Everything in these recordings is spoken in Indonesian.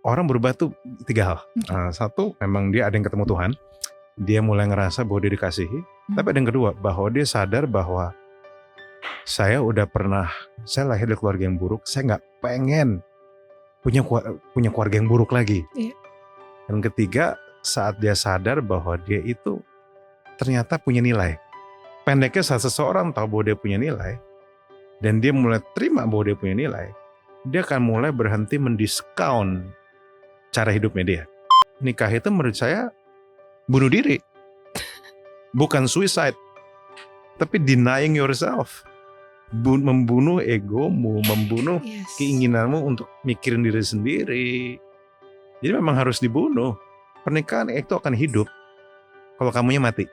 orang berubah tuh 3 hal. Satu, memang dia ada yang ketemu Tuhan. Dia mulai ngerasa bahwa dia dikasihi. Tapi ada yang kedua, bahwa dia sadar bahwa saya lahir dari keluarga yang buruk. Saya nggak pengen punya keluarga yang buruk lagi. Iya. Dan ketiga, saat dia sadar bahwa dia itu ternyata punya nilai. Pendeknya saat seseorang tahu bahwa dia punya nilai, dan dia mulai terima bahwa dia punya nilai, dia akan mulai berhenti mendiskount cara hidupnya dia. Nikah itu menurut saya bunuh diri. Bukan suicide, tapi denying yourself. Membunuh egomu, membunuh keinginanmu untuk mikirin diri sendiri. Jadi memang harus dibunuh. Pernikahan itu akan hidup kalau kamunya mati.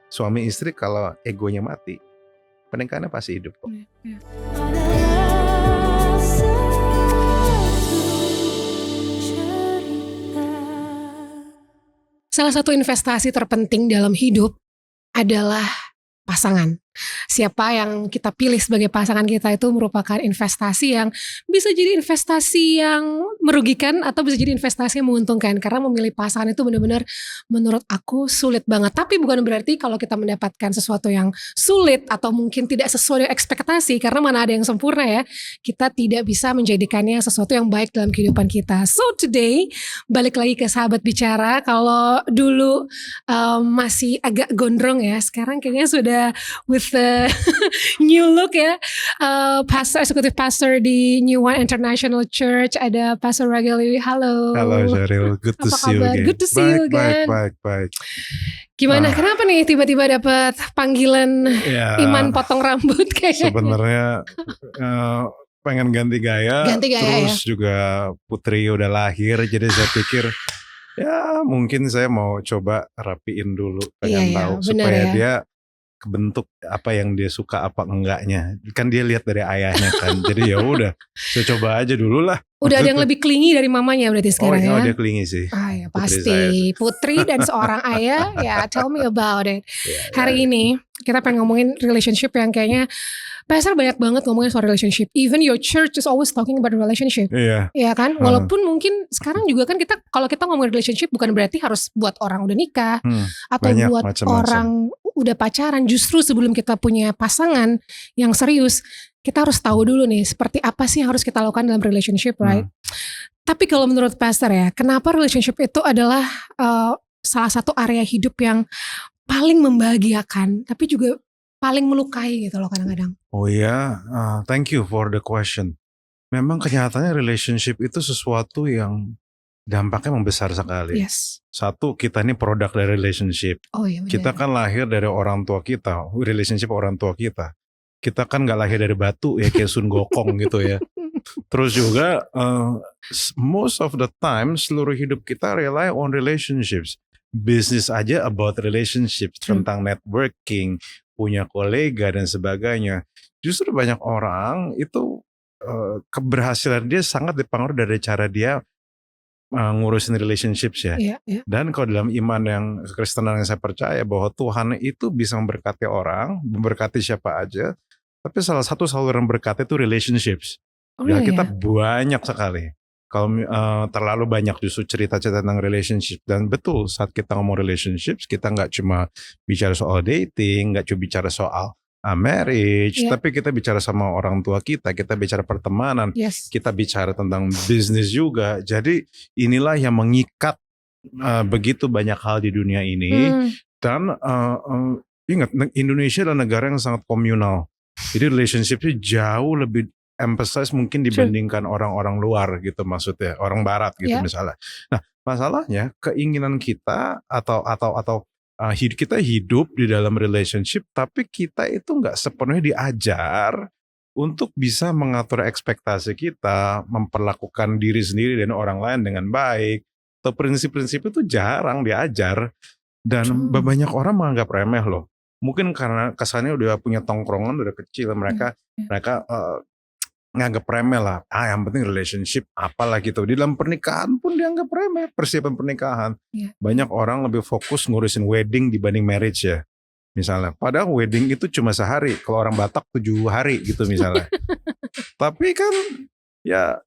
Suami istri kalau egonya mati, pernikahannya pasti hidup kok. Salah satu investasi terpenting dalam hidup adalah pasangan. Siapa yang kita pilih sebagai pasangan kita itu merupakan investasi yang bisa jadi investasi yang merugikan atau bisa jadi investasi yang menguntungkan. Karena memilih pasangan itu benar-benar menurut aku sulit banget. Tapi bukan berarti kalau kita mendapatkan sesuatu yang sulit atau mungkin tidak sesuai ekspektasi, karena mana ada yang sempurna ya, kita tidak bisa menjadikannya sesuatu yang baik dalam kehidupan kita. So today, balik lagi ke Sahabat Bicara. Kalau dulu masih agak gondrong ya, sekarang kayaknya sudah with the new look ya. Executive pastor di New One International Church, ada Pastor Rageli. Halo. Halo Sheryl, good to see you again. Good to see you again. Baik. Gimana? Kenapa nih tiba-tiba dapat panggilan Iman potong rambut kayaknya? Sebenarnya pengen ganti gaya. Terus juga Putri udah lahir, jadi saya pikir ya mungkin saya mau coba rapiin dulu, pengen tahu supaya dia kebentuk apa yang dia suka apa enggaknya. Kan dia lihat dari ayahnya kan. Jadi ya udah, saya coba aja dulu lah. Udah ada yang lebih clingy dari mamanya berarti sekarang ya? Oh dia clingy sih. Ya pasti. Putri dan seorang ayah, ya tell me about it. Hari ini kita pengen ngomongin relationship yang kayaknya Pastor banyak banget ngomongin soal relationship. Even your church is always talking about relationship. Iya kan? Walaupun mungkin sekarang juga kan kalau kita ngomongin relationship bukan berarti harus buat orang udah nikah atau buat orang udah pacaran. Justru sebelum kita punya pasangan yang serius, kita harus tahu dulu nih seperti apa sih yang harus kita lakukan dalam relationship, right? Tapi kalau menurut Pastor ya, kenapa relationship itu adalah salah satu area hidup yang paling membahagiakan, tapi juga paling melukai gitu loh kadang-kadang. Oh iya, thank you for the question. Memang kenyataannya relationship itu sesuatu yang dampaknya membesar sekali. Yes. Satu, kita ini produk dari relationship. Oh iya benar. Kita kan lahir dari orang tua kita, relationship orang tua kita. Kita kan gak lahir dari batu ya kayak Sun Gokong gitu ya. Terus juga most of the time seluruh hidup kita rely on relationships. Bisnis aja about relationships, tentang networking, punya kolega dan sebagainya. Justru banyak orang itu keberhasilan dia sangat dipengaruhi dari cara dia ngurusin relationships ya. Dan kalau dalam iman yang kekristenan yang saya percaya bahwa Tuhan itu bisa memberkati orang, memberkati siapa aja. Tapi salah satu saluran berkat itu relationships. Kita banyak sekali. Kalau terlalu banyak justru cerita-cerita tentang relationship. Dan betul saat kita ngomong relationships, kita gak cuma bicara soal dating, gak cuma bicara soal marriage, tapi kita bicara sama orang tua kita bicara pertemanan, kita bicara tentang bisnis juga. Jadi inilah yang mengikat begitu banyak hal di dunia ini. Dan ingat, Indonesia adalah negara yang sangat komunal. Jadi relationship-nya jauh lebih emphasize mungkin dibandingkan orang-orang luar gitu, maksudnya orang barat gitu misalnya. Nah masalahnya keinginan kita atau kita hidup di dalam relationship, tapi kita itu nggak sepenuhnya diajar untuk bisa mengatur ekspektasi kita, memperlakukan diri sendiri dan orang lain dengan baik. Atau prinsip-prinsip itu jarang diajar, dan banyak orang menganggap remeh loh. Mungkin karena kesannya udah punya tongkrongan udah kecil, mereka nganggap remeh lah. Yang penting relationship apalah gitu. Di dalam pernikahan pun dianggap remeh, persiapan pernikahan. Banyak orang lebih fokus ngurusin wedding dibanding marriage ya. Misalnya, padahal wedding itu cuma sehari. Kalau orang Batak 7 hari gitu misalnya. Tapi kan ya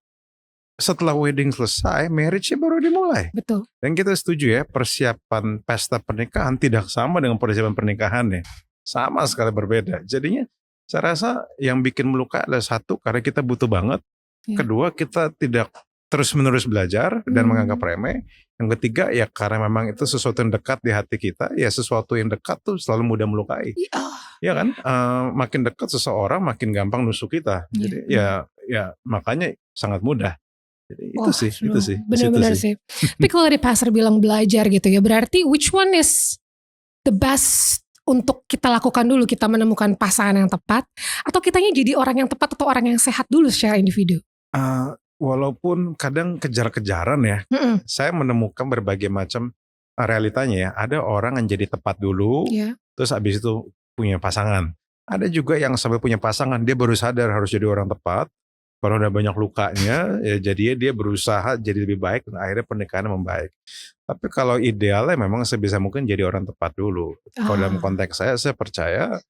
setelah wedding selesai, marriage-nya baru dimulai. Betul. Dan kita setuju ya, persiapan pesta pernikahan tidak sama dengan persiapan pernikahannya. Sama sekali berbeda. Jadinya saya rasa yang bikin melukai adalah satu, karena kita butuh banget. Ya. Kedua, kita tidak terus-menerus belajar dan menganggap remeh. Yang ketiga, ya karena memang itu sesuatu yang dekat di hati kita, ya sesuatu yang dekat tuh selalu mudah melukai. Ya kan, makin dekat seseorang makin gampang nusuk kita. Jadi ya makanya sangat mudah. Jadi itu sih. Benar-benar sih. Tapi kalau tadi Pastor bilang belajar gitu ya, berarti which one is the best untuk kita lakukan dulu, kita menemukan pasangan yang tepat, atau kitanya jadi orang yang tepat atau orang yang sehat dulu secara individu? Walaupun kadang kejar-kejaran ya, saya menemukan berbagai macam realitanya ya. Ada orang yang jadi tepat dulu, terus abis itu punya pasangan. Ada juga yang sampai punya pasangan, dia baru sadar harus jadi orang tepat. Kalau udah banyak lukanya, ya jadinya dia berusaha jadi lebih baik dan akhirnya pernikahannya membaik. Tapi kalau idealnya memang sebisa mungkin jadi orang tepat dulu. Kalau dalam konteks saya percaya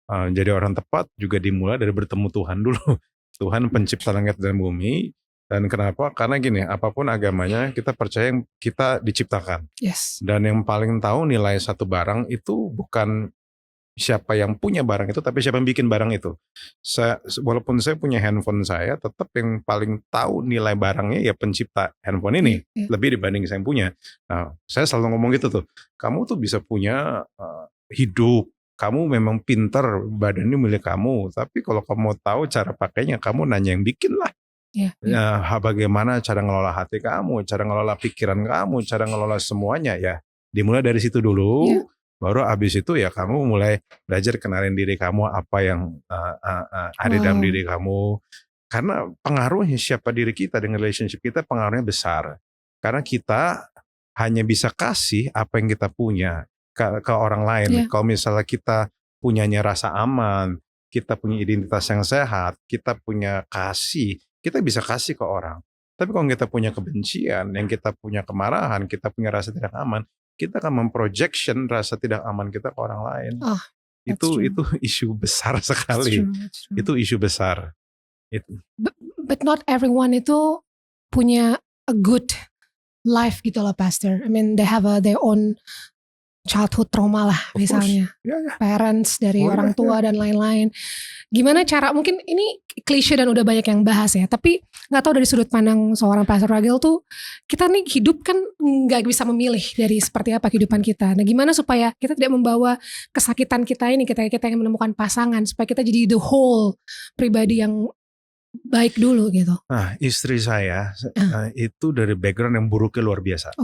jadi orang tepat juga dimulai dari bertemu Tuhan dulu. Tuhan pencipta langit dan bumi. Dan kenapa? Karena gini, apapun agamanya kita percaya kita diciptakan. Dan yang paling tahu nilai satu barang itu bukan siapa yang punya barang itu, tapi siapa yang bikin barang itu. Walaupun saya punya handphone saya, tetap yang paling tahu nilai barangnya ya pencipta handphone ini, lebih dibanding saya yang punya. Nah, saya selalu ngomong gitu tuh, kamu tuh bisa punya hidup, kamu memang pinter, badan ini milik kamu, tapi kalau kamu tahu cara pakainya, kamu nanya yang bikin lah. Bagaimana cara ngelola hati kamu, cara ngelola pikiran kamu, cara ngelola semuanya ya. Dimulai dari situ dulu. Baru abis itu ya kamu mulai belajar kenalin diri kamu, apa yang ada dalam diri kamu. Karena pengaruhnya siapa diri kita dengan relationship kita pengaruhnya besar. Karena kita hanya bisa kasih apa yang kita punya ke orang lain. Kalau misalnya kita punyanya rasa aman, kita punya identitas yang sehat, kita punya kasih, kita bisa kasih ke orang. Tapi kalau kita punya kebencian, yang kita punya kemarahan, kita punya rasa tidak aman, kita akan memprojection rasa tidak aman kita ke orang lain. Itu isu besar sekali. Itu isu besar. But not everyone itu punya a good life gitu loh, Pastor. I mean they have their own childhood trauma lah misalnya. Parents dari orang tua dan lain-lain. Gimana cara, mungkin ini klise dan udah banyak yang bahas ya, tapi gak tahu dari sudut pandang seorang Pastor Ragil tuh, kita nih hidup kan gak bisa memilih dari seperti apa kehidupan kita. Nah gimana supaya kita tidak membawa kesakitan kita ini, kita yang menemukan pasangan, supaya kita jadi the whole pribadi yang baik dulu gitu. Nah istri saya itu dari background yang buruknya luar biasa.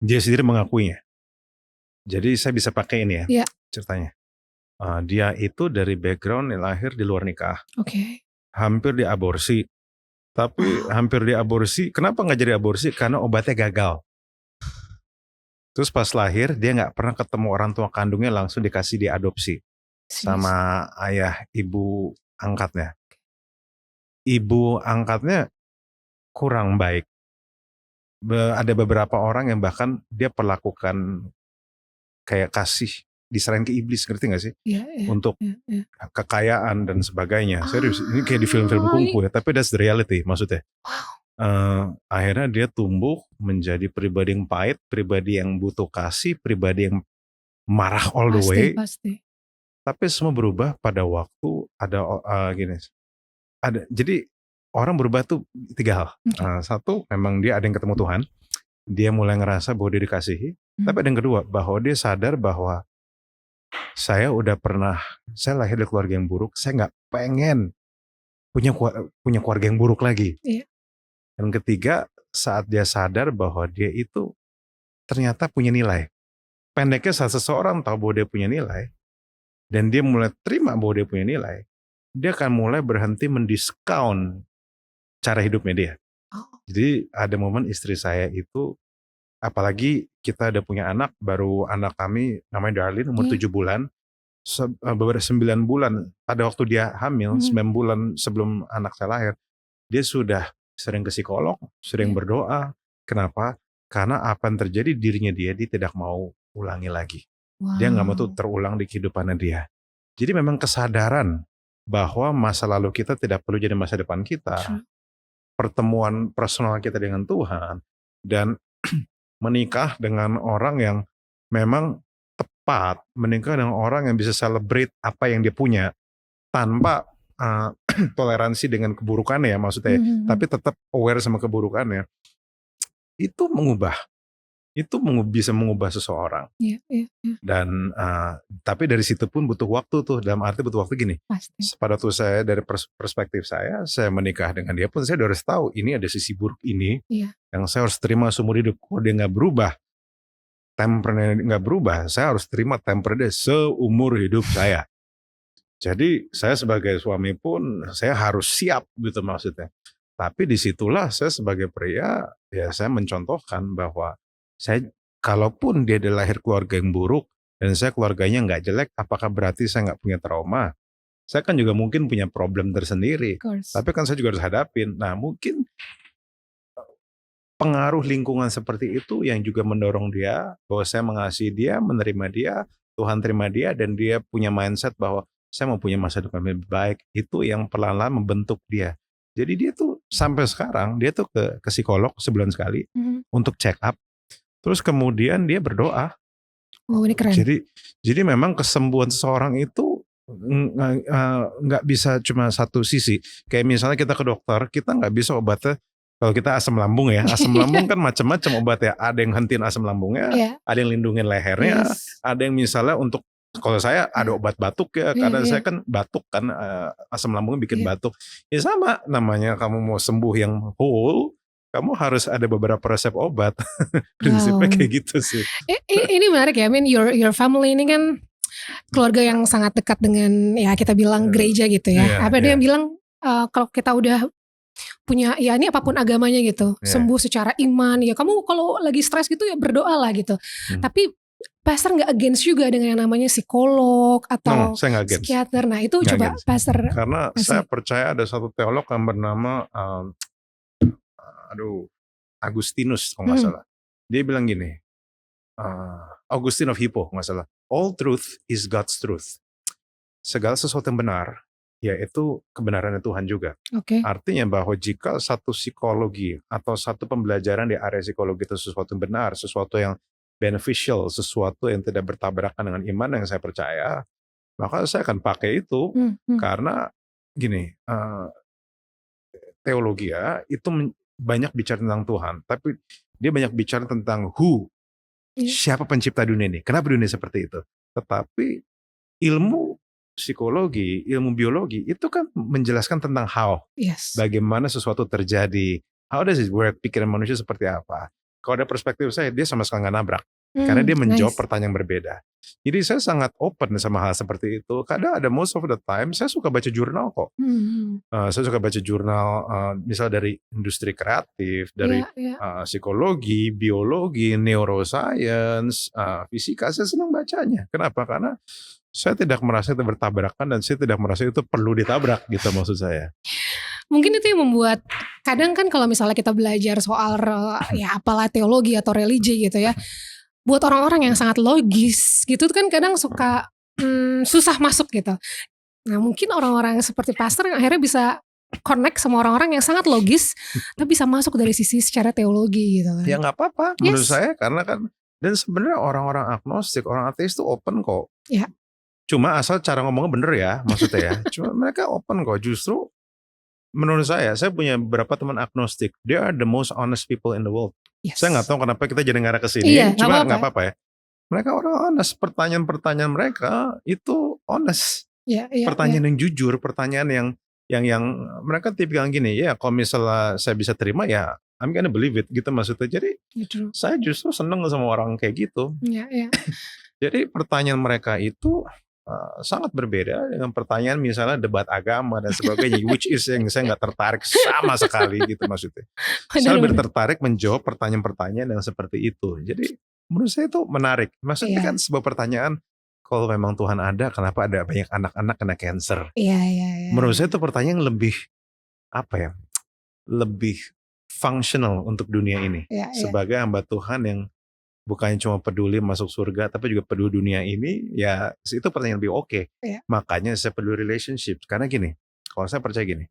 Dia sendiri mengakuinya. Jadi saya bisa pakai ini ya ceritanya. Dia itu dari background yang lahir di luar nikah. Hampir diaborsi. Tapi hampir diaborsi. Kenapa gak jadi aborsi? Karena obatnya gagal. Terus pas lahir dia gak pernah ketemu orang tua kandungnya, langsung dikasih diadopsi sama ayah ibu angkatnya. Ibu angkatnya kurang baik. Ada beberapa orang yang bahkan dia perlakukan kayak kasih diserahin ke iblis, ngerti gak sih? Untuk kekayaan dan sebagainya. Serius, ini kayak di film-film kungfu ya, tapi that's the reality maksudnya. Akhirnya dia tumbuh menjadi pribadi yang pahit, pribadi yang butuh kasih, pribadi yang marah all the way. Tapi semua berubah pada waktu ada jadi orang berubah tuh tiga hal. Satu, memang dia ada yang ketemu Tuhan. Dia mulai ngerasa bahwa dia dikasihi. Tapi ada yang kedua, bahwa dia sadar bahwa saya lahir dari keluarga yang buruk, saya gak pengen punya keluarga yang buruk lagi. Dan ketiga, saat dia sadar bahwa dia itu ternyata punya nilai. Pendeknya saat seseorang tahu bahwa dia punya nilai, dan dia mulai terima bahwa dia punya nilai, dia akan mulai berhenti mendiskount cara hidupnya dia. Jadi ada momen istri saya itu, apalagi kita udah punya anak, baru anak kami namanya Darlene, umur 7 bulan, beberapa 9 bulan, pada waktu dia hamil, 9 bulan sebelum anak saya lahir, dia sudah sering ke psikolog, sering berdoa. Kenapa? Karena apa yang terjadi dirinya dia tidak mau ulangi lagi. Dia gak mau tuh terulang di kehidupannya dia. Jadi memang kesadaran bahwa masa lalu kita tidak perlu jadi masa depan kita. pertemuan personal kita dengan Tuhan dan menikah dengan orang yang memang tepat, menikah dengan orang yang bisa celebrate apa yang dia punya tanpa toleransi dengan keburukannya ya maksudnya, tapi tetap aware sama keburukannya. Itu bisa mengubah seseorang. Iya. Dan tapi dari situ pun butuh waktu tuh, dalam arti butuh waktu gini. Pasti. Pada waktu saya dari perspektif saya menikah dengan dia pun saya udah harus tahu ini ada sisi buruk ini yang saya harus terima seumur hidup. Kalau dia nggak berubah, tempernya nggak berubah, saya harus terima temper dia seumur hidup saya. Jadi saya sebagai suami pun saya harus siap gitu maksudnya. Tapi disitulah saya sebagai pria ya saya mencontohkan bahwa saya kalaupun dia lahir keluarga yang buruk dan saya keluarganya nggak jelek, apakah berarti saya nggak punya trauma? Saya kan juga mungkin punya problem tersendiri. Tapi kan saya juga harus hadapin. Nah mungkin pengaruh lingkungan seperti itu yang juga mendorong dia bahwa saya mengasihi dia, menerima dia, Tuhan terima dia dan dia punya mindset bahwa saya mau punya masa depan lebih baik. Itu yang perlahan-lahan membentuk dia. Jadi dia tuh sampai sekarang dia tuh ke psikolog sebulan sekali untuk check up. Terus kemudian dia berdoa. Oh ini keren. Jadi memang kesembuhan seseorang itu nggak bisa cuma satu sisi. Kayak misalnya kita ke dokter, kita nggak bisa obatnya. Kalau kita asam lambung ya, asam lambung kan macam-macam obat ya. Ada yang hentiin asam lambungnya, ada yang lindungin lehernya, ada yang misalnya untuk kalau saya ada obat batuk ya, karena saya kan batuk kan asam lambungnya bikin batuk. Ya sama namanya kamu mau sembuh yang whole, kamu harus ada beberapa resep obat. Prinsipnya kayak gitu sih. Ini menarik ya, I mean your family ini kan keluarga yang sangat dekat dengan ya kita bilang gereja gitu ya. Apa dia bilang kalau kita udah punya ya ini apapun agamanya gitu, sembuh secara iman ya kamu kalau lagi stres gitu ya berdoa lah gitu. Tapi pastor nggak against juga dengan yang namanya psikolog atau psikiater. Nah itu coba pastor. Karena saya percaya ada satu teolog yang bernama Agustinus kalau nggak salah. Dia bilang gini, Augustine of Hippo nggak salah. All truth is God's truth. Segala sesuatu yang benar, yaitu kebenarannya Tuhan juga. Artinya bahwa jika satu psikologi atau satu pembelajaran di area psikologi itu sesuatu yang benar, sesuatu yang beneficial, sesuatu yang tidak bertabrakan dengan iman yang saya percaya, maka saya akan pakai itu. Karena gini, teologi ya itu banyak bicara tentang Tuhan, tapi dia banyak bicara tentang siapa pencipta dunia ini, kenapa dunia seperti itu. Tetapi ilmu psikologi, ilmu biologi itu kan menjelaskan tentang how, bagaimana sesuatu terjadi, how does it work, pikiran manusia seperti apa. Kalau ada perspektif saya, dia sama sekali nggak nabrak. Karena dia menjawab pertanyaan berbeda. Jadi saya sangat open sama hal seperti itu. Kadang ada most of the time saya suka baca jurnal kok. Saya suka baca jurnal misal dari industri kreatif, dari psikologi, biologi, neuroscience, fisika. Saya senang bacanya. Kenapa? Karena saya tidak merasa itu bertabrakan dan saya tidak merasa itu perlu ditabrak gitu maksud saya. Mungkin itu yang membuat kadang kan kalau misalnya kita belajar soal ya apalah teologi atau religi gitu ya. Buat orang-orang yang sangat logis gitu kan kadang suka susah masuk gitu. Nah mungkin orang-orang seperti pastor yang akhirnya bisa connect sama orang-orang yang sangat logis tapi bisa masuk dari sisi secara teologi gitu kan. Ya gak apa-apa menurut saya karena kan dan sebenarnya orang-orang agnostik, orang ateis itu open kok. Cuma asal cara ngomongnya bener ya maksudnya ya. Cuma mereka open kok justru. Menurut saya punya beberapa teman agnostik. They are the most honest people in the world. Saya nggak tahu kenapa kita jadi ngarah ke sini. Cuma nggak apa-apa ya. Mereka orang honest. Pertanyaan-pertanyaan mereka itu honest. Pertanyaan yang jujur. Pertanyaan yang mereka tipikal gini. Ya kalau misalnya saya bisa terima ya I'm gonna believe it gitu maksudnya. Jadi saya justru seneng sama orang kayak gitu. Jadi pertanyaan mereka itu sangat berbeda dengan pertanyaan misalnya debat agama dan sebagainya, which is yang saya nggak tertarik sama sekali gitu maksudnya. Saya lebih tertarik menjawab pertanyaan-pertanyaan yang seperti itu. Jadi menurut saya itu menarik. Maksudnya kan sebuah pertanyaan, kalau memang Tuhan ada, kenapa ada banyak anak-anak kena cancer? Menurut saya itu pertanyaan lebih lebih functional untuk dunia ini sebagai hamba Tuhan yang bukannya cuma peduli masuk surga tapi juga peduli dunia ini, ya itu pertanyaan lebih oke. Makanya saya peduli relationship karena gini, kalau saya percaya gini,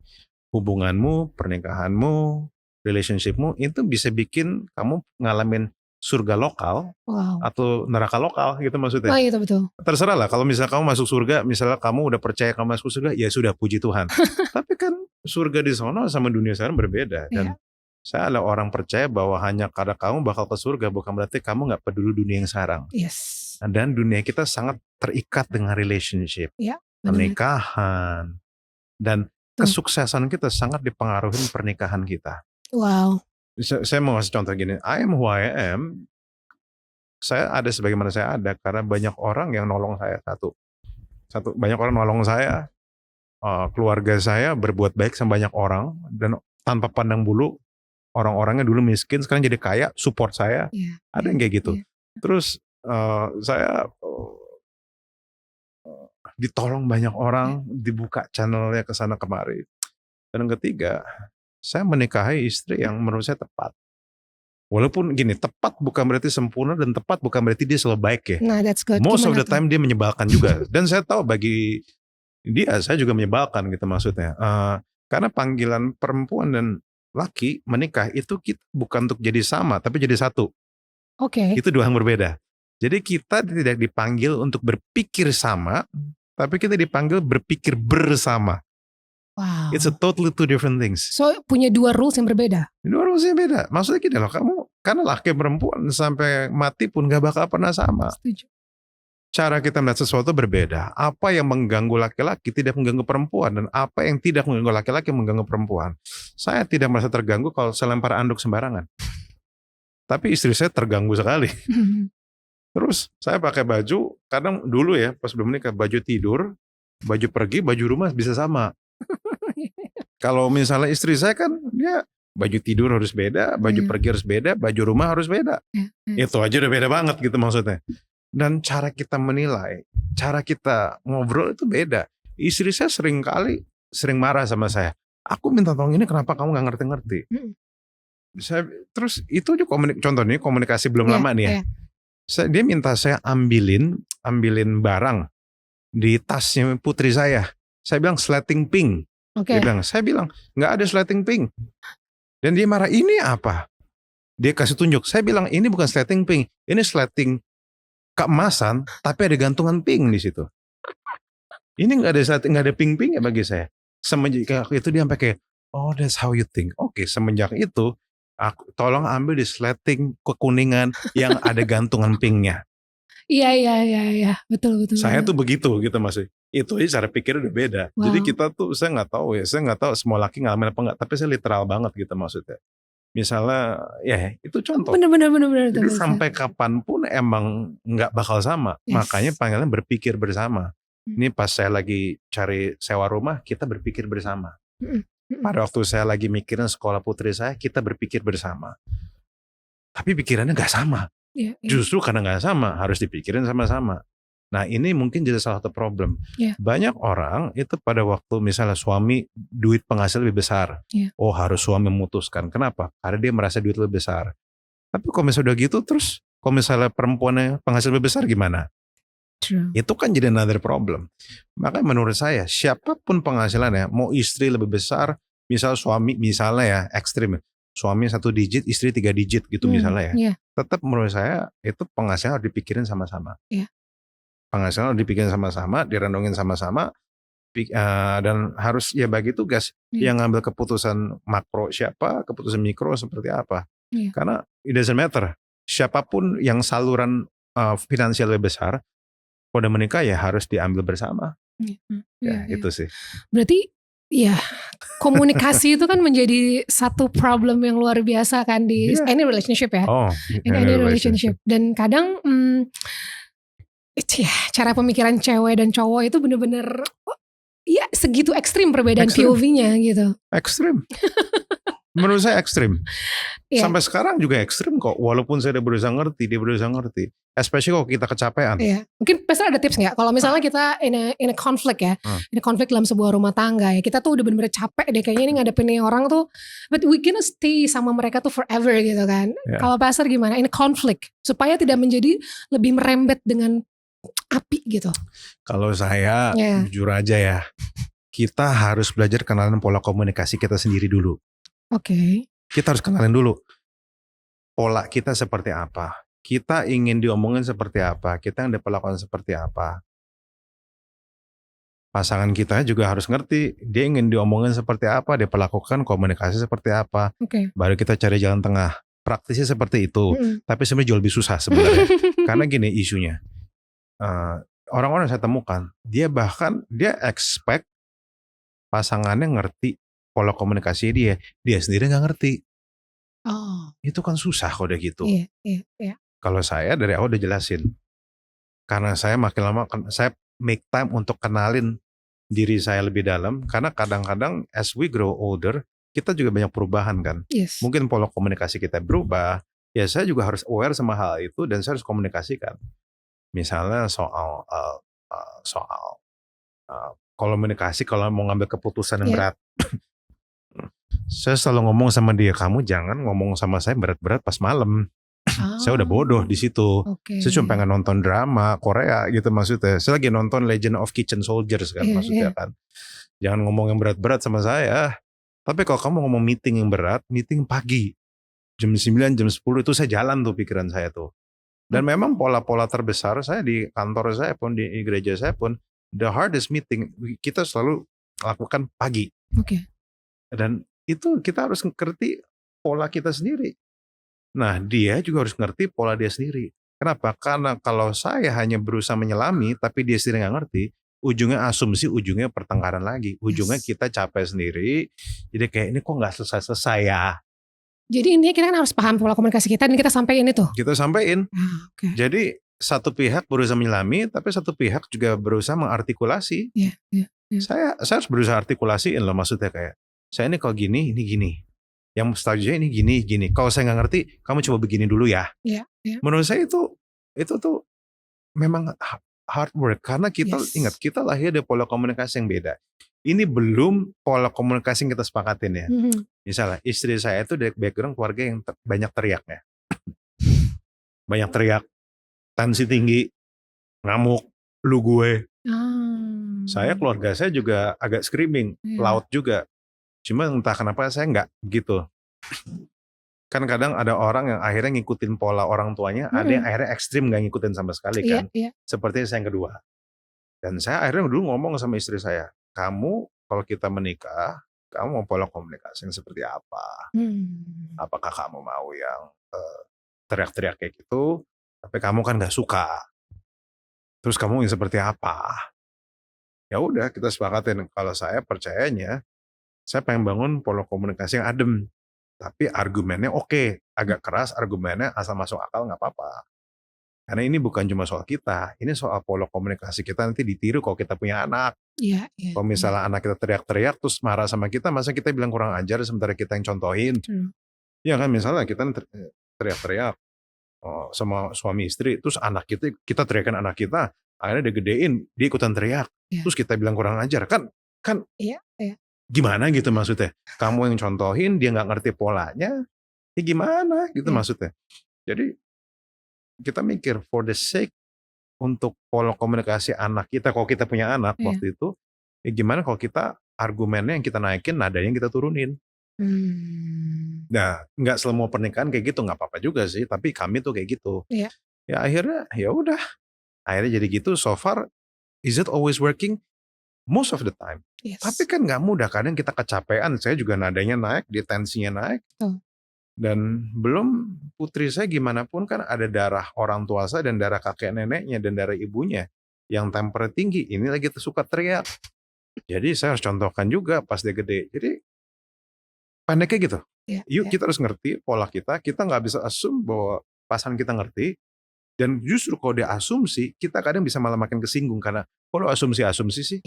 hubunganmu, pernikahanmu, relationshipmu itu bisa bikin kamu ngalamin surga lokal Wow. atau neraka lokal gitu Oh maksudnya. iya betul. Terserah lah kalau misalnya kamu masuk surga, misalnya kamu udah percaya kamu masuk surga, ya sudah puji Tuhan. Tapi kan surga di sana sama dunia sekarang berbeda. Dan Iya. saya adalah orang percaya bahwa hanya karena kamu bakal ke surga bukan berarti kamu gak peduli dunia yang sekarang. Yes. Dan dunia kita sangat terikat dengan relationship, Iya. Benar. pernikahan, dan Tuh. kesuksesan kita sangat dipengaruhi pernikahan kita. Wow. Saya mau kasih contoh gini, I am who I am. Saya ada sebagaimana saya ada karena banyak orang yang nolong saya. Satu banyak orang nolong saya, keluarga saya berbuat baik sama banyak orang dan tanpa pandang bulu, orang-orangnya dulu miskin sekarang jadi kaya, support saya. Iya. Ada yang kayak gitu. Iya. Terus saya ditolong banyak orang, dibuka channelnya ke sana kemari. Dan yang ketiga, saya menikahi istri yang menurut saya tepat. Walaupun gini, tepat bukan berarti sempurna dan tepat bukan berarti dia selalu baik ya. Nah, that's good. Most of Gimana the tuh? time dia menyebalkan juga. Dan saya tahu bagi dia, saya juga menyebalkan gitu maksudnya. Karena panggilan perempuan dan laki menikah itu kita bukan untuk jadi sama, tapi jadi satu. Oke. Itu dua yang berbeda. Jadi kita tidak dipanggil untuk berpikir sama, tapi kita dipanggil berpikir bersama. Wow. It's a totally two different things. So punya dua rules yang berbeda. Dua rumusnya beda. Maksudnya gini loh, kamu karena laki perempuan sampai mati pun gak bakal pernah sama. Setuju. Cara kita melihat sesuatu berbeda. Apa yang mengganggu laki-laki tidak mengganggu perempuan, dan apa yang tidak mengganggu laki-laki mengganggu perempuan. Saya tidak merasa terganggu kalau saya lempar anduk sembarangan. Tapi istri saya terganggu sekali. Terus saya pakai baju, kadang dulu ya pas belum menikah, baju tidur, baju pergi, baju rumah bisa sama. Kalau misalnya istri saya kan dia baju tidur harus beda, baju pergi harus beda, baju rumah harus beda. Itu aja udah beda banget gitu maksudnya. Dan cara kita menilai, cara kita ngobrol itu beda. Istri saya sering marah sama saya. Aku minta tolong ini kenapa kamu gak ngerti-ngerti. Terus itu juga contoh nih komunikasi belum lama nih ya. Dia minta saya ambilin barang di tasnya putri saya. Saya bilang sleting pink. Saya bilang nggak ada sleting pink. Dan dia marah, ini apa? Dia kasih tunjuk. Saya bilang ini bukan sleting pink, ini sleting keemasan, tapi ada gantungan pink di situ. Ini nggak ada pink ya bagi saya. Semenjak itu dia sampai kayak, oh that's how you think. Oke, semenjak itu tolong ambil di sleting kekuningan yang ada gantungan pinknya. Iya, betul. Saya tuh begitu gitu masih. Itu aja cara pikir udah beda. Wow. Jadi kita tuh saya nggak tahu semua laki ngalamin apa enggak, tapi saya literal banget gitu maksudnya. Misalnya ya itu contoh. Bener. Jadi sampai kapanpun emang nggak bakal sama. Yes. Makanya panggilan berpikir bersama. Ini pas saya lagi cari sewa rumah, kita berpikir bersama. Pada waktu saya lagi mikirin sekolah putri saya, kita berpikir bersama. Tapi pikirannya nggak sama. Justru karena nggak sama, harus dipikirin sama-sama. Nah ini mungkin jadi salah satu problem. Banyak orang itu pada waktu misalnya suami duit penghasil lebih besar. Oh harus suami memutuskan. Kenapa? Karena dia merasa duit lebih besar. Tapi kalau misalnya udah gitu terus, kalau misalnya perempuannya penghasil lebih besar gimana? True. Itu kan jadi another problem. Makanya menurut saya siapapun penghasilannya, mau istri lebih besar, misal suami misalnya ya ekstrim, suami 1 digit, istri 3 digit gitu misalnya ya. Tetap menurut saya itu penghasilan harus dipikirin sama-sama. Penghasilan harus dipikirin sama-sama, direndongin sama-sama, dan harus ya bagi tugas. Yang ngambil keputusan makro siapa, keputusan mikro seperti apa. Karena it doesn't matter. Siapapun yang saluran finansial lebih besar, pada menikah ya harus diambil bersama. Itu sih. Berarti ya komunikasi itu kan menjadi satu problem yang luar biasa kan di any relationship ya. In any relationship. Dan kadang cara pemikiran cewek dan cowok itu bener-bener ya segitu ekstrim perbedaan POV-nya gitu. Ekstrim. Menurut saya ekstrim. Sampai sekarang juga ekstrim kok. Walaupun saya udah berusaha ngerti, dia berusaha ngerti. Especially kalau kita kecapean. Mungkin pasti ada tips gak? Kalau misalnya kita in a conflict ya. In a conflict dalam sebuah rumah tangga ya. Kita tuh udah bener-bener capek deh. Kayaknya ini ngadepin nih orang tuh. But we gonna stay sama mereka tuh forever gitu kan. Kalau Pastor gimana? In a conflict. Supaya tidak menjadi lebih merembet dengan api gitu. Kalau saya jujur aja ya. kita harus belajar kenalin pola komunikasi kita sendiri dulu. Oke. Kita harus kenalin dulu pola kita seperti apa. Kita ingin diomongin seperti apa. Kita yang diperlakukan seperti apa. Pasangan kita juga harus ngerti dia ingin diomongin seperti apa, dia perlakukan komunikasi seperti apa. Oke. Baru kita cari jalan tengah. Praktisnya seperti itu. Mm-mm. Tapi sebenarnya jauh lebih susah sebenarnya. Karena gini isunya. Orang-orang yang saya temukan, dia expect pasangannya ngerti pola komunikasi dia sendiri nggak ngerti. Oh. Itu kan susah kalau udah gitu. Iya. Kalau saya dari awal udah jelasin. Karena saya makin lama, saya make time untuk kenalin diri saya lebih dalam. Karena kadang-kadang as we grow older, kita juga banyak perubahan kan. Yes. Mungkin pola komunikasi kita berubah. Ya saya juga harus aware sama hal itu dan saya harus komunikasikan. Misalnya soal komunikasi kalau mau ngambil keputusan yang berat. Saya selalu ngomong sama dia, kamu jangan ngomong sama saya berat-berat pas malam. Saya udah bodoh di situ. Okay. Saya cuma pengen nonton drama Korea gitu maksudnya. Saya lagi nonton Legend of Kitchen Soldiers kan maksudnya kan. Jangan ngomong yang berat-berat sama saya. Tapi kalau kamu ngomong meeting yang berat, meeting pagi. Jam 9, jam 10 itu saya jalan tuh pikiran saya tuh. Dan memang pola-pola terbesar saya di kantor saya pun, di gereja saya pun, the hardest meeting kita selalu lakukan pagi. Oke. Dan itu kita harus ngerti pola kita sendiri. Nah dia juga harus ngerti pola dia sendiri. Kenapa? Karena kalau saya hanya berusaha menyelami tapi dia sendiri nggak ngerti, ujungnya asumsi, ujungnya pertengkaran lagi. Ujungnya kita capek sendiri. Jadi kayak ini kok nggak selesai-selesai ya. Jadi intinya kita kan harus paham pola komunikasi kita dan kita sampein itu. Kita sampein. Okay. Jadi satu pihak berusaha menyelami tapi satu pihak juga berusaha mengartikulasi. Iya. Saya harus berusaha artikulasiin loh, maksudnya kayak saya ini kalau gini, ini gini. Yang setuju ini gini. Kalau saya nggak ngerti, kamu coba begini dulu ya. Iya. Menurut saya itu tuh memang hard work karena kita ingat kita lahir dari pola komunikasi yang beda. Ini belum pola komunikasi yang kita sepakatin ya. Misalnya istri saya itu dari background keluarga yang banyak teriaknya. Banyak teriak, tensi tinggi, ngamuk, lu gue. Saya keluarga saya juga agak screaming, loud juga. Cuma entah kenapa saya enggak gitu. Kan kadang ada orang yang akhirnya ngikutin pola orang tuanya, ada yang akhirnya ekstrim gak ngikutin sama sekali kan. Seperti saya yang kedua. Dan saya akhirnya dulu ngomong sama istri saya, kamu kalau kita menikah, kamu mau pola komunikasi yang seperti apa? Apakah kamu mau yang teriak-teriak kayak gitu, tapi kamu kan gak suka. Terus kamu yang seperti apa? Ya udah kita sepakatin, kalau saya percayanya, saya pengen bangun pola komunikasi yang adem. Tapi argumennya oke, agak keras argumennya asal masuk akal gak apa-apa. Karena ini bukan cuma soal kita, ini soal pola komunikasi kita nanti ditiru kalau kita punya anak. Kalau misalnya anak kita teriak-teriak terus marah sama kita, masa kita bilang kurang ajar sementara kita yang contohin. Ya kan misalnya kita teriak-teriak sama suami istri, terus anak kita teriakan anak kita, akhirnya dia gedein, dia ikutan teriak. Terus kita bilang kurang ajar, kan gimana gitu maksudnya. Kamu yang contohin, dia gak ngerti polanya, ya gimana gitu maksudnya. Jadi kita mikir for the sake untuk pola komunikasi anak kita, kalau kita punya anak waktu itu, ya gimana kalau kita argumennya yang kita naikin, nadanya yang kita turunin. Nah, nggak semua pernikahan kayak gitu, nggak apa-apa juga sih. Tapi kami tuh kayak gitu. Ya akhirnya, ya udah. Akhirnya jadi gitu. So far, is it always working? Most of the time. Tapi kan nggak mudah. Kadang kita kecapean. Saya juga nadanya naik, dia tensinya naik. Dan belum putri saya gimana pun kan ada darah orang tua saya dan darah kakek neneknya dan darah ibunya yang temper tinggi. Ini lagi suka teriak. Jadi saya harus contohkan juga pas dia gede. Jadi pendeknya gitu. Yuk kita harus ngerti pola kita. Kita nggak bisa assume bahwa pasangan kita ngerti. Dan justru kalau dia asumsi, kita kadang bisa malah makin kesinggung. Karena kalau asumsi-asumsi sih,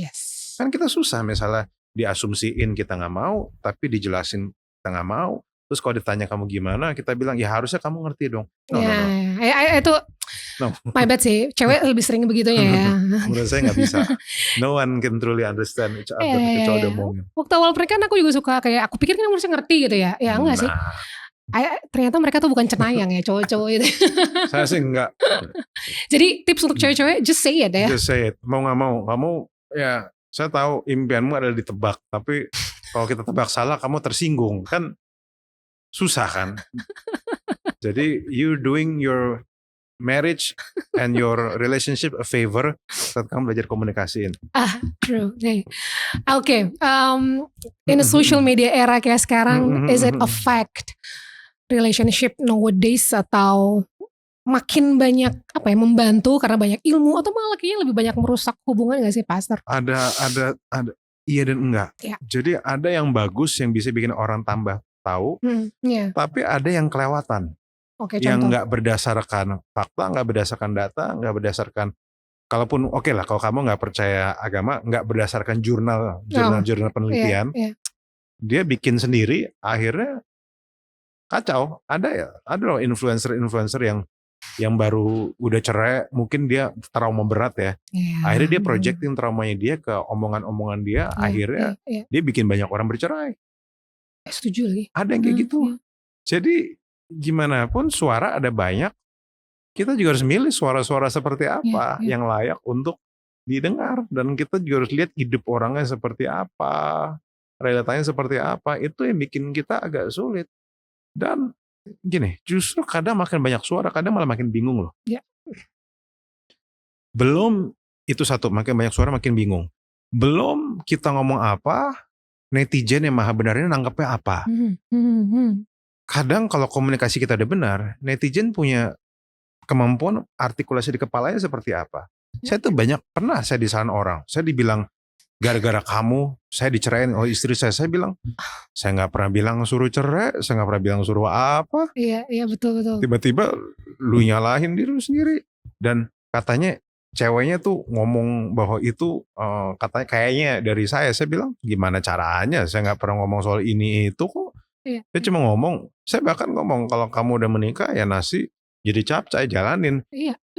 kan kita susah. Misalnya diasumsiin kita nggak mau, tapi dijelasin kita nggak mau. Terus kalau ditanya kamu gimana, kita bilang ya harusnya kamu ngerti dong. No. Itu my bad sih. Cewek lebih sering begitunya ya. Menurut saya nggak bisa. No one can truly understand each other kecuali ngomongin. Waktu awal pernikahan aku juga suka kayak aku pikir kan harusnya ngerti gitu ya. Ya enggak sih. Ternyata mereka tuh bukan cenayang ya cowok-cowok itu. Saya sih enggak. Jadi tips untuk cewek-cewek just say it ya. Just say it. Mau nggak mau, kamu ya Saya tahu impianmu adalah ditebak, tapi kalau kita tebak salah kamu tersinggung. Kan susah kan? Jadi you doing your marriage and your relationship a favor saat kamu belajar komunikasiin. True. Oke, in a social media era kayak sekarang, is it affect relationship nowadays atau makin banyak membantu karena banyak ilmu atau malah kayaknya lebih banyak merusak hubungan gak sih, Pastor? Ada iya dan enggak. Ya. Jadi ada yang bagus yang bisa bikin orang tambah tahu, tapi ada yang kelewatan. Oke, yang contoh. nggak berdasarkan fakta, nggak berdasarkan data, nggak berdasarkan, kalaupun oke lah kalau kamu nggak percaya agama, nggak berdasarkan jurnal penelitian, dia bikin sendiri, akhirnya kacau. Ada loh influencer yang baru udah cerai, mungkin dia trauma berat ya, akhirnya dia projecting traumanya dia ke omongan-omongan dia, akhirnya dia bikin banyak orang bercerai. Setuju lagi. Ada yang kayak gitu. Jadi gimana pun suara ada banyak, kita juga harus milih suara-suara seperti apa yang layak untuk didengar, dan kita juga harus lihat hidup orangnya seperti apa, realitanya seperti apa. Itu yang bikin kita agak sulit. Dan gini, justru kadang makin banyak suara, kadang malah makin bingung loh. Belum itu satu, makin banyak suara makin bingung. Belum kita ngomong apa, netizen yang maha benar ini nanggapnya apa. Kadang kalau komunikasi kita udah benar, netizen punya kemampuan artikulasi di kepalanya seperti apa. Saya tuh pernah saya disaran orang, saya dibilang gara-gara kamu saya dicerain oleh istri saya bilang, saya nggak pernah bilang suruh cerai, saya nggak pernah bilang suruh apa. Iya betul. Tiba-tiba lu nyalahin diri lu sendiri, dan katanya ceweknya tuh ngomong bahwa itu katanya kayaknya dari saya bilang gimana caranya, saya nggak pernah ngomong soal ini itu kok. Saya cuma ngomong, saya bahkan ngomong kalau kamu udah menikah ya nasi jadi capcay, jalanin.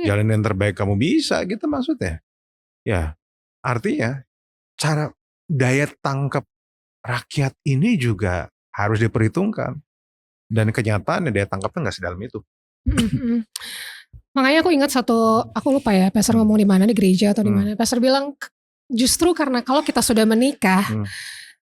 Jalanin yang terbaik kamu bisa gitu maksudnya. Ya, artinya cara daya tangkap rakyat ini juga harus diperhitungkan. Dan kenyataannya daya tangkapnya nggak sedalam itu. Makanya aku ingat aku lupa ya, Pastor ngomong di mana, di gereja atau di mana. Pastor bilang justru karena kalau kita sudah menikah,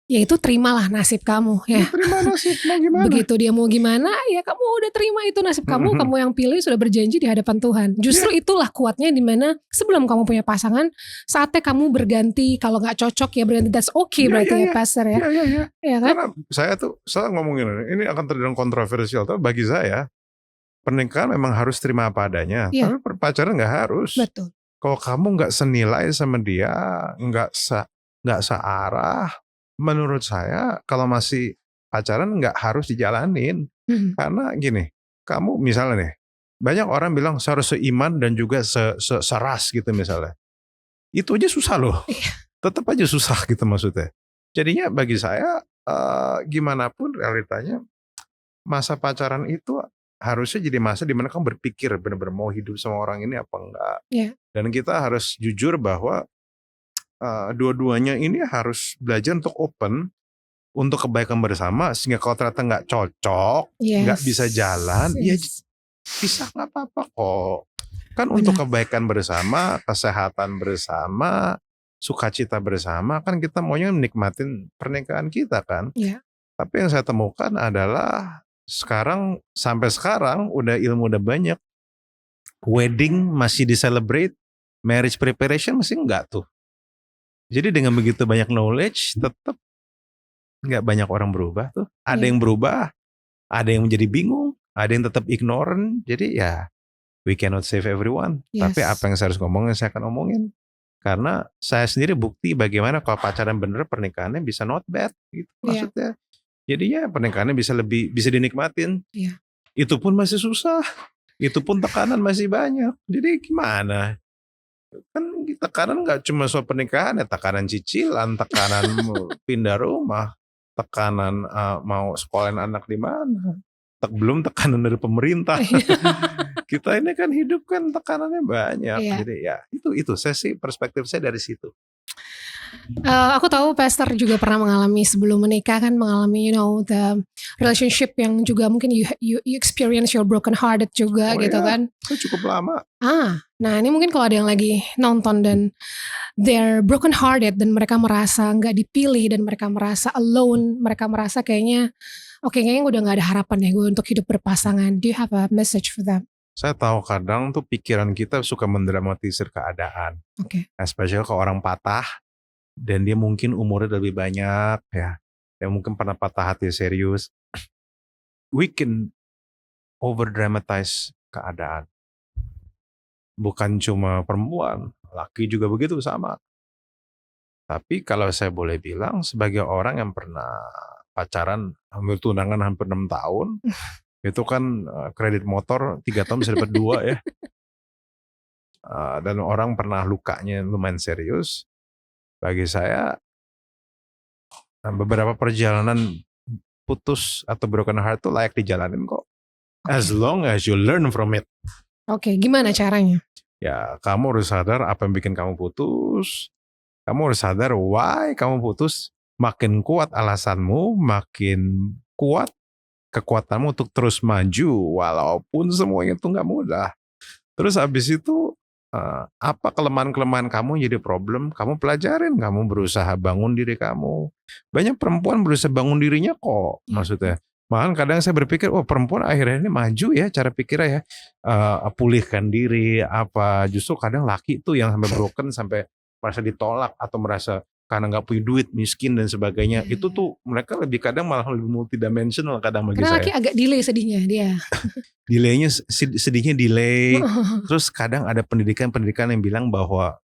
ya itu terimalah nasib kamu ya. Terima nasib, mau gimana? Begitu dia mau gimana, ya kamu udah terima itu nasib kamu. Kamu yang pilih, sudah berjanji di hadapan Tuhan. Justru itulah kuatnya dimana sebelum kamu punya pasangan, saatnya kamu berganti. Kalau nggak cocok ya berganti, that's okay berarti ya Pastor ya. Iya kan? Karena saya ngomongin ini akan terdengar kontroversial, tapi bagi saya pernikahan memang harus terima apa adanya. Tapi pacaran nggak harus. Betul. Kalau kamu nggak senilai sama dia, nggak searah, menurut saya kalau masih pacaran nggak harus dijalanin. Karena gini, kamu misalnya nih, banyak orang bilang saya harus seiman dan juga seras gitu misalnya. Itu aja susah loh. Tetap aja susah gitu maksudnya. Jadinya bagi saya gimana pun realitanya, masa pacaran itu harusnya jadi masa dimana kamu berpikir benar-benar mau hidup sama orang ini apa enggak. Dan kita harus jujur bahwa dua-duanya ini harus belajar untuk open untuk kebaikan bersama, sehingga kalau ternyata nggak cocok, nggak bisa jalan, ya bisa nggak apa-apa kok. Kan untuk kebaikan bersama, kesehatan bersama, sukacita bersama, kan kita maunya menikmatin pernikahan kita kan. Tapi yang saya temukan adalah sampai sekarang ilmu udah banyak, wedding masih di-celebrate, marriage preparation masih enggak tuh. Jadi dengan begitu banyak knowledge, tetap nggak banyak orang berubah tuh. Ada yang berubah, ada yang menjadi bingung, ada yang tetap ignorant. Jadi ya, we cannot save everyone. Tapi apa yang saya harus ngomongin, saya akan omongin. Karena saya sendiri bukti bagaimana kalau pacaran bener, pernikahannya bisa not bad gitu maksudnya. Jadinya pernikahannya bisa dinikmatin. Itu pun masih susah. Itu pun tekanan masih banyak. Jadi gimana? Kan tekanan nggak cuma soal pernikahan ya, tekanan cicilan, tekanan pindah rumah, tekanan mau sekolahin anak di mana, belum tekanan dari pemerintah. Kita ini kan hidup kan tekanannya banyak. Jadi ya itu saya sih perspektif saya dari situ. Aku tahu Pastor juga pernah mengalami sebelum menikah kan, mengalami the relationship yang juga mungkin you experience your broken hearted juga Oh gitu ya, kan. itu cukup lama. Nah ini mungkin kalau ada yang lagi nonton dan they're broken hearted dan mereka merasa nggak dipilih dan mereka merasa alone, mereka merasa kayaknya kayaknya udah nggak ada harapan ya gue untuk hidup berpasangan. Do you have a message for them? Saya tahu kadang tuh pikiran kita suka mendramatisir keadaan. Oke. Especially kalau orang patah dan dia mungkin umurnya lebih banyak ya. Dia mungkin pernah patah hati serius. We can over dramatize keadaan. Bukan cuma perempuan, laki juga begitu sama. Tapi kalau saya boleh bilang sebagai orang yang pernah pacaran hampir tunangan hampir 6 tahun, itu kan kredit motor 3 tahun bisa dapat 2 ya. Dan orang pernah lukanya lumayan serius. Bagi saya beberapa perjalanan putus atau broken heart itu layak dijalanin kok. As long as you learn from it. Oke, gimana caranya? Ya, kamu harus sadar apa yang bikin kamu putus. Kamu harus sadar why kamu putus. Makin kuat alasanmu, makin kuat kekuatanmu untuk terus maju. Walaupun semuanya itu gak mudah. Terus habis itu, apa kelemahan-kelemahan kamu jadi problem, kamu pelajarin. Kamu berusaha bangun diri kamu. Banyak perempuan berusaha bangun dirinya kok, maksudnya. Malahan kadang saya berpikir, perempuan akhirnya ini maju ya cara pikirnya ya. Pulihkan diri, apa. Justru kadang laki itu yang sampai broken, sampai merasa ditolak atau merasa karena nggak punya duit, miskin dan sebagainya. Itu tuh mereka lebih kadang malah lebih multidimensional kadang bagi karena saya. laki agak delay sedihnya dia. Delaynya, sedihnya delay. Terus kadang ada pendidikan yang bilang bahwa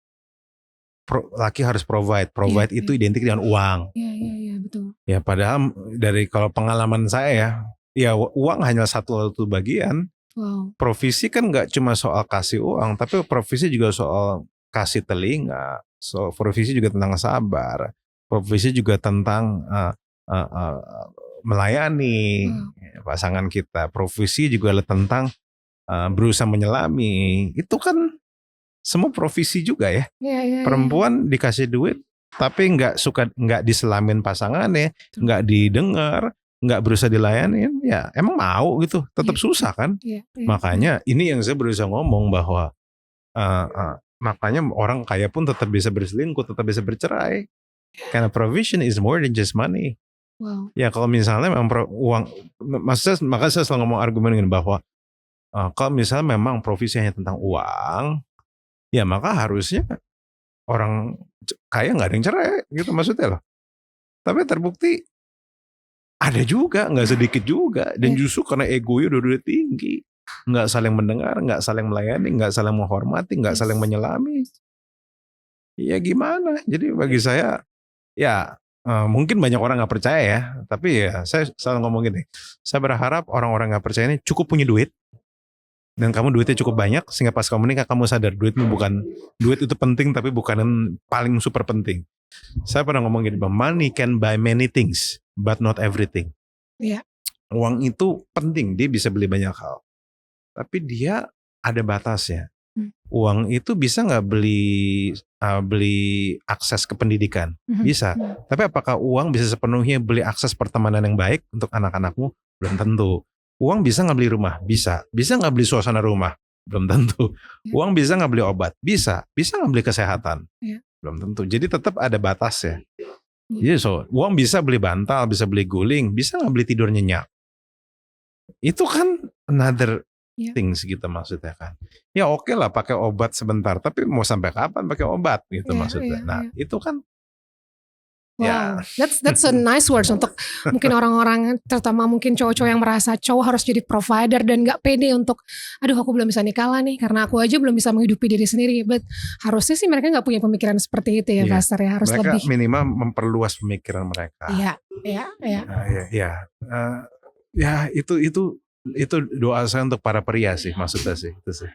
laki harus provide itu identik dengan uang. Iya betul. Ya padahal dari kalau pengalaman saya ya uang hanya satu bagian. Wow. Profesi kan nggak cuma soal kasih uang, tapi profesi juga soal kasih telinga. Profesi juga tentang sabar. Profesi juga tentang melayani pasangan kita. Profesi juga tentang berusaha menyelami. Itu kan semua profesi juga ya. Perempuan dikasih duit tapi nggak diselamin pasangannya, nggak didengar, nggak berusaha dilayanin, ya emang mau gitu, tetap susah kan. Makanya ini yang saya berusaha ngomong bahwa makanya orang kaya pun tetap bisa berselingkuh, tetap bisa bercerai. Karena provision is more than just money. Wow. Ya kalau misalnya memang uang, makanya saya selalu ngomong argumen ini bahwa kalau misalnya memang profesi hanya tentang uang, ya maka harusnya orang kaya nggak ada yang cerai gitu maksudnya loh. Tapi terbukti ada juga, nggak sedikit juga, dan justru karena egonya udah tinggi, nggak saling mendengar, nggak saling melayani, nggak saling menghormati, nggak saling menyelami. Ya gimana? Jadi bagi saya ya mungkin banyak orang nggak percaya ya, tapi ya saya selalu ngomong gini, saya berharap orang-orang nggak percaya ini cukup punya duit. Dan kamu duitnya cukup banyak sehingga pas kamu menikah kamu sadar duit itu penting tapi bukan yang paling super penting. Saya pernah ngomong gini, money can buy many things but not everything. Iya. Uang itu penting, dia bisa beli banyak hal. Tapi dia ada batasnya. Uang itu bisa nggak beli akses ke pendidikan? Bisa. Tapi apakah uang bisa sepenuhnya beli akses pertemanan yang baik untuk anak-anakmu? Belum tentu. Uang bisa nggak beli rumah? Bisa. Bisa nggak beli suasana rumah? Belum tentu. Uang bisa nggak beli obat? Bisa. Bisa nggak beli kesehatan? Belum tentu. Jadi tetap ada batasnya. Jadi uang bisa beli bantal, bisa beli guling, bisa nggak beli tidur nyenyak? Itu kan another things gitu maksudnya kan. Ya oke lah pakai obat sebentar, tapi mau sampai kapan pakai obat gitu maksudnya. Nah itu kan. Wow, that's a nice words untuk mungkin orang-orang, terutama mungkin cowok-cowok yang merasa cowok harus jadi provider dan gak pede untuk, aduh aku belum bisa nikah lah nih karena aku aja belum bisa menghidupi diri sendiri. But harusnya sih mereka gak punya pemikiran seperti itu ya, Pastor ya, harus mereka lebih. Mereka minimal memperluas pemikiran mereka. Iya. Ya itu doa saya untuk para pria sih, maksudnya sih itu sih.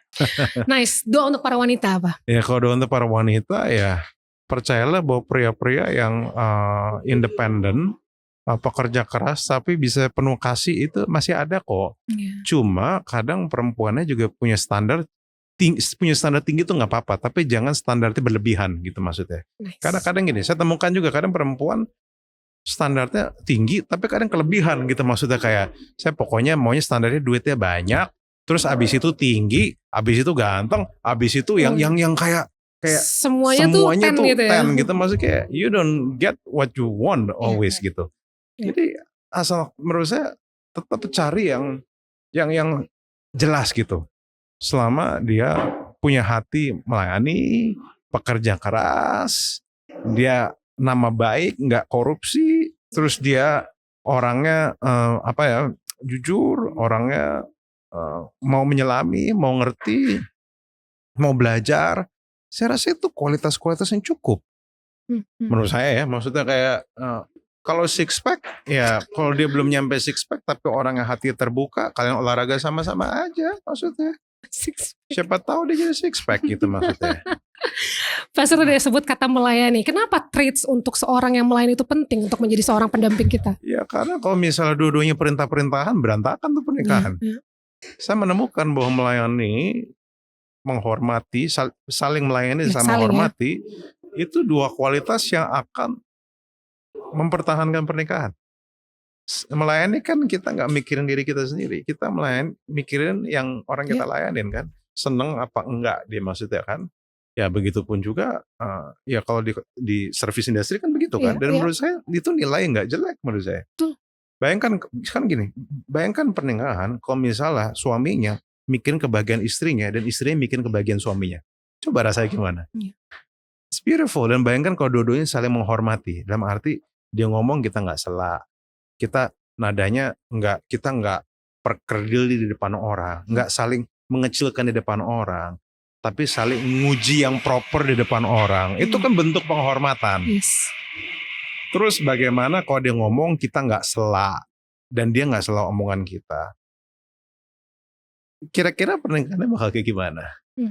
Nice. Doa untuk para wanita apa? Ya kalau doa untuk para wanita ya percayalah bahwa pria-pria yang independen, pekerja keras tapi bisa penuh kasih itu masih ada kok. Cuma kadang perempuannya juga punya standar punya standar tinggi itu nggak apa-apa, tapi jangan standarnya berlebihan gitu maksudnya. Nice. Kadang-kadang gini, saya temukan juga kadang perempuan standarnya tinggi, tapi kadang kelebihan gitu maksudnya kayak saya pokoknya maunya standarnya duitnya banyak, terus abis itu tinggi, abis itu ganteng, abis itu yang kayak semuanya tuh 10 gitu ya. 10 gitu maksudnya kayak you don't get what you want always gitu. Iya. Jadi asal menurut saya tetap cari yang jelas gitu. Selama dia punya hati melayani, pekerja keras, dia nama baik, nggak korupsi, terus dia orangnya jujur, orangnya mau menyelami, mau ngerti, mau belajar. Saya rasa itu kualitas-kualitas yang cukup. Menurut saya ya, maksudnya kayak kalau six pack, ya kalau dia belum nyampe six pack, tapi orangnya hati terbuka, kalian olahraga sama-sama aja maksudnya. Siapa tahu dia jadi six pack gitu maksudnya. Pastor udah sebut kata melayani. Kenapa traits untuk seorang yang melayani itu penting untuk menjadi seorang pendamping kita? Ya karena kalau misalnya dua-duanya perintah-perintahan, berantakan tuh pernikahan. Ya. Saya menemukan bahwa melayani, menghormati, saling melayani Ya, sama saling, menghormati, itu dua kualitas yang akan mempertahankan pernikahan. Melayani kan kita nggak mikirin diri kita sendiri, kita mikirin yang orang kita layanin kan, seneng apa enggak dia maksudnya kan. Ya begitupun juga ya kalau di service industri kan begitu kan. Dan menurut saya itu nilai nggak jelek menurut saya. Bayangkan kan gini, bayangkan pernikahan kalau misalnya suaminya mikirin kebahagiaan istrinya dan istrinya mikirin kebahagiaan suaminya. Coba rasanya gimana? It's beautiful. Dan bayangkan kalau dua-duanya saling menghormati. Dalam arti dia ngomong kita nggak sela, kita nadanya kita nggak perkerdil di depan orang, nggak saling mengecilkan di depan orang, tapi saling nguji yang proper di depan orang. Itu kan bentuk penghormatan. Yes. Terus bagaimana kalau dia ngomong kita nggak sela dan dia nggak sela omongan kita? Kira-kira pernikahannya bakal kayak gimana?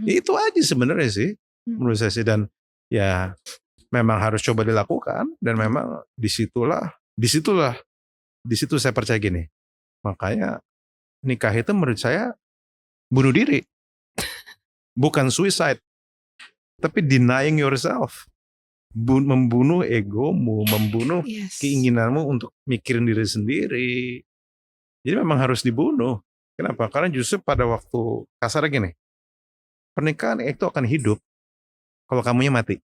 Itu aja sebenarnya sih menurut saya sih. Dan ya memang harus coba dilakukan. Dan memang di situ saya percaya gini. Makanya nikah itu menurut saya bunuh diri. Bukan suicide. Tapi denying yourself. Membunuh egomu, membunuh keinginanmu untuk mikirin diri sendiri. Jadi memang harus dibunuh. Kenapa? Karena justru pada waktu kasar gini, pernikahan itu akan hidup kalau kamunya mati.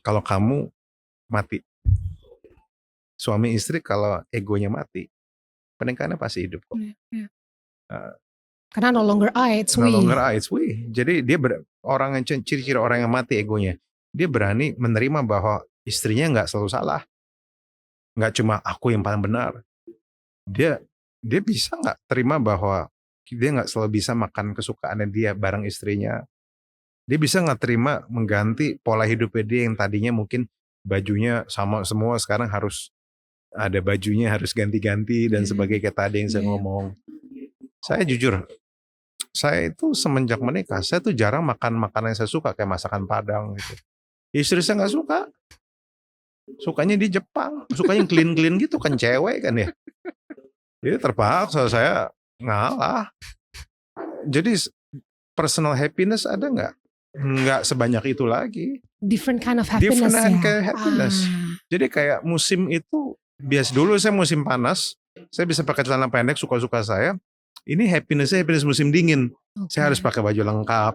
Kalau kamu mati. Suami istri kalau egonya mati, pernikahannya pasti hidup kok. Karena no longer I, it's we. No longer I, it's we. Jadi dia ciri-ciri orang yang mati egonya. Dia berani menerima bahwa istrinya nggak selalu salah. Nggak cuma aku yang paling benar. Dia bisa nggak terima bahwa dia nggak selalu bisa makan kesukaannya dia bareng istrinya. Dia bisa nggak terima mengganti pola hidupnya dia yang tadinya mungkin bajunya sama semua, sekarang harus ada bajunya harus ganti-ganti dan sebagai kayak tadi yang saya ngomong. Saya jujur, saya itu semenjak menikah, saya tuh jarang makan makanan yang saya suka kayak masakan Padang gitu. Istri saya nggak suka. Sukanya di Jepang, sukanya yang clean-clean gitu kan, cewek kan ya. Jadi terpaksa saya ngalah. Jadi personal happiness ada nggak? Nggak sebanyak itu lagi. Different kind of happiness. Different kind of happiness. Jadi kayak musim itu, biasa dulu saya musim panas, saya bisa pakai celana pendek suka-suka saya. Ini happiness musim dingin. Saya harus pakai baju lengkap.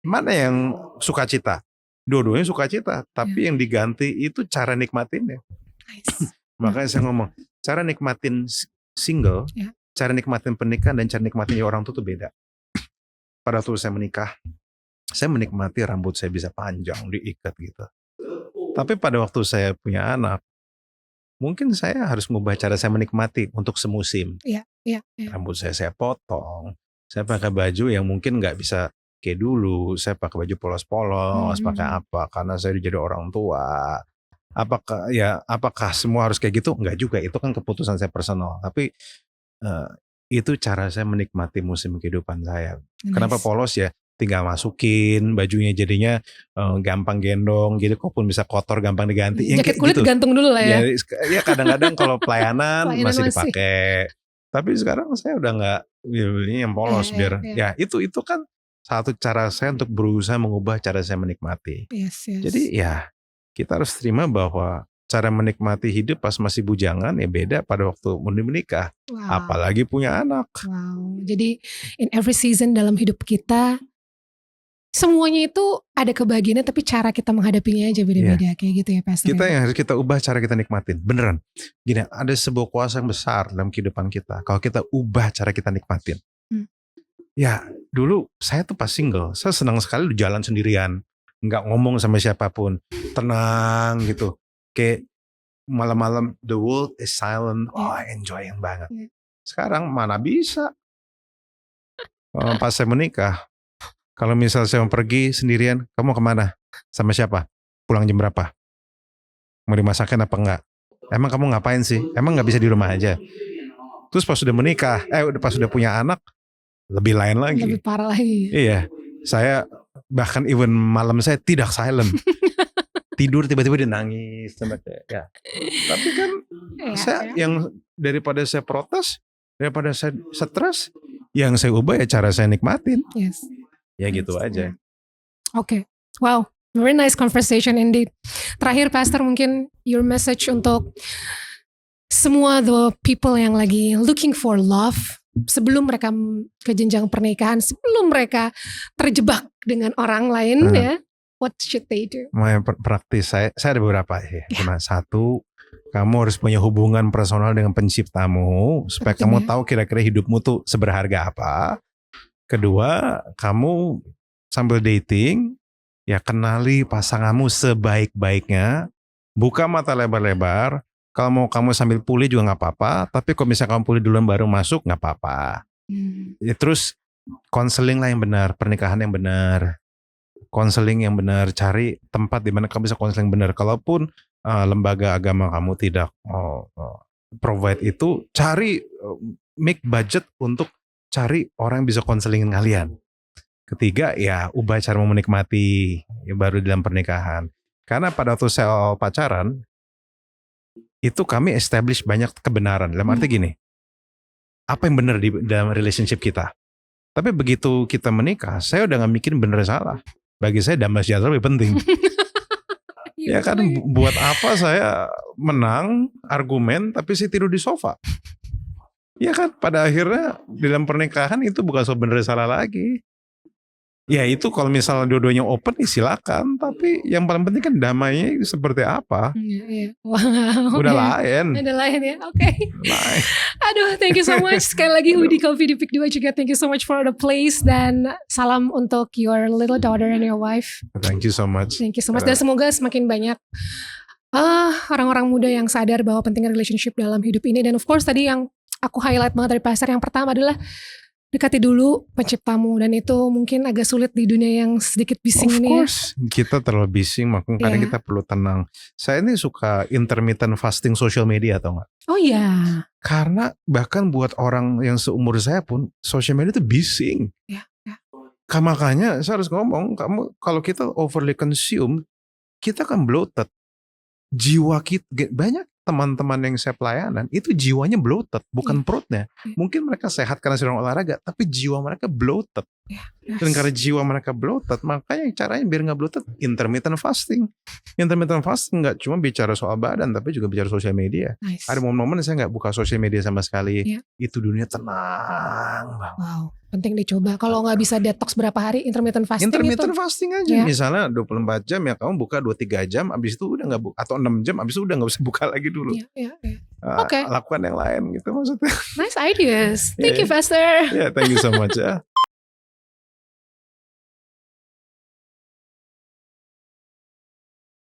Mana yang sukacita? Dua-duanya sukacita, tapi yang diganti itu cara nikmatinnya. Makanya saya ngomong, cara nikmatin single, cara nikmatin pernikahan dan cara nikmatin orang itu tuh beda. Pada waktu saya menikah, saya menikmati rambut saya bisa panjang, diikat gitu. Tapi pada waktu saya punya anak, mungkin saya harus mengubah cara saya menikmati untuk semusim. Rambut saya potong, saya pakai baju yang mungkin nggak bisa kayak dulu. Saya pakai baju polos-polos, pakai apa? Karena saya jadi orang tua. Apakah semua harus kayak gitu? Enggak juga, itu kan keputusan saya personal. Tapi itu cara saya menikmati musim kehidupan saya. Kenapa polos ya? Tinggal masukin bajunya jadinya gampang gendong, jadi kalaupun bisa kotor gampang diganti. Jaket kulit gitu. Gantung dulu lah ya. Ya kadang-kadang kalau pelayanan masih dipakai. Tapi sekarang saya udah nggak beli yang polos Iya, biar iya. ya itu kan satu cara saya untuk berusaha mengubah cara saya menikmati. Yes, yes. Jadi ya kita harus terima bahwa cara menikmati hidup pas masih bujangan ya beda pada waktu menikah. Wow. Apalagi punya anak. Wow. Jadi in every season dalam hidup kita semuanya itu ada kebahagiaannya, tapi cara kita menghadapinya aja beda-beda kayak gitu ya Pastor. Kita yang harus kita ubah cara kita nikmatin. Beneran. Gini, ada sebuah kuasa yang besar dalam kehidupan kita. Kalau kita ubah cara kita nikmatin. Ya, dulu saya tuh pas single, saya senang sekali jalan sendirian. Nggak ngomong sama siapapun. Tenang gitu. Kayak malam-malam the world is silent. Oh, enjoying banget. Sekarang mana bisa. Pas saya menikah, kalau misal saya mau pergi sendirian, kamu kemana? Sama siapa? Pulang jam berapa? Mau dimasakin apa enggak? Emang kamu ngapain sih? Emang nggak bisa di rumah aja? Terus pas sudah menikah, pas sudah punya anak, lebih lain lagi. Lebih parah lagi. Iya, saya bahkan even malam saya tidak silent. Tidur tiba-tiba dia nangis. Ya. Tapi kan saya yang daripada saya protes, daripada saya stres, yang saya ubah ya cara saya nikmatin. Yes. Ya gitu aja. Oke. Wow, very nice conversation indeed. Terakhir Pastor, mungkin your message untuk semua the people yang lagi looking for love sebelum mereka ke jenjang pernikahan, sebelum mereka terjebak dengan orang lain ya. What should they do? Praktis saya ada beberapa ya. Cuma satu, kamu harus punya hubungan personal dengan penciptamu supaya kamu tahu kira-kira hidupmu tuh seberharga apa. Kedua, kamu sambil dating, ya kenali pasanganmu sebaik-baiknya. Buka mata lebar-lebar. Kalau mau kamu sambil pulih juga gak apa-apa. Tapi kalau misalnya kamu pulih duluan baru masuk, gak apa-apa. Ya, terus, konseling lah yang benar. Pernikahan yang benar. Konseling yang benar. Cari tempat di mana kamu bisa konseling benar. Kalaupun lembaga agama kamu tidak provide itu, cari make budget untuk cari orang yang bisa konselingin kalian. Ketiga, ya ubah cara menikmati ya, baru dalam pernikahan. Karena pada waktu saya pacaran, itu kami establish banyak kebenaran. Dalam arti gini, apa yang benar di dalam relationship kita. Tapi begitu kita menikah, saya udah gak mikirin benar salah. Bagi saya damai sejahtera lebih penting. Ya kan, buat apa saya menang argumen tapi saya tidur di sofa. Ya kan, pada akhirnya dalam pernikahan itu bukan soal benar salah lagi. Ya itu kalau misalnya dua-duanya open ya silakan. Tapi yang paling penting kan damainya seperti apa. Iya. Wow. Udah lain. Udah lain ya, oke. Aduh, thank you so much. Sekali lagi Hudi Coffee di Pick 2 juga. Thank you so much for the place. Dan salam untuk your little daughter and your wife. Thank you so much. Thank you so much. Dan semoga semakin banyak orang-orang muda yang sadar bahwa pentingnya relationship dalam hidup ini. Dan of course tadi yang aku highlight banget dari Pastor, yang pertama adalah dekati dulu penciptamu, dan itu mungkin agak sulit di dunia yang sedikit bising ini. Of course, kita terlalu bising, makanya kadang kita perlu tenang. Saya ini suka intermittent fasting social media, atau enggak? Oh iya. Karena bahkan buat orang yang seumur saya pun social media itu bising. Ya. Makanya saya harus ngomong, kamu kalau kita overly consume, kita kan bloated. Jiwa kita, banyak teman-teman yang saya pelayanan itu jiwanya bloated, bukan perutnya. Mungkin mereka sehat karena sedang olahraga, tapi jiwa mereka bloated. Dan karena jiwa mereka bloated, makanya caranya biar gak bloated, intermittent fasting. Intermittent fasting gak cuma bicara soal badan, tapi juga bicara sosial media. Ada momen-momen saya gak buka sosial media sama sekali. Itu dunia tenang banget. Wow, penting dicoba. Kalau gak bisa detox berapa hari, intermittent fasting fasting aja. Misalnya 24 jam ya kamu buka 2-3 jam, abis itu udah gak buka, atau 6 jam, abis itu udah gak bisa buka lagi dulu. Lakukan yang lain gitu maksudnya. Nice ideas. Thank you, Pastor. Thank you so much ya.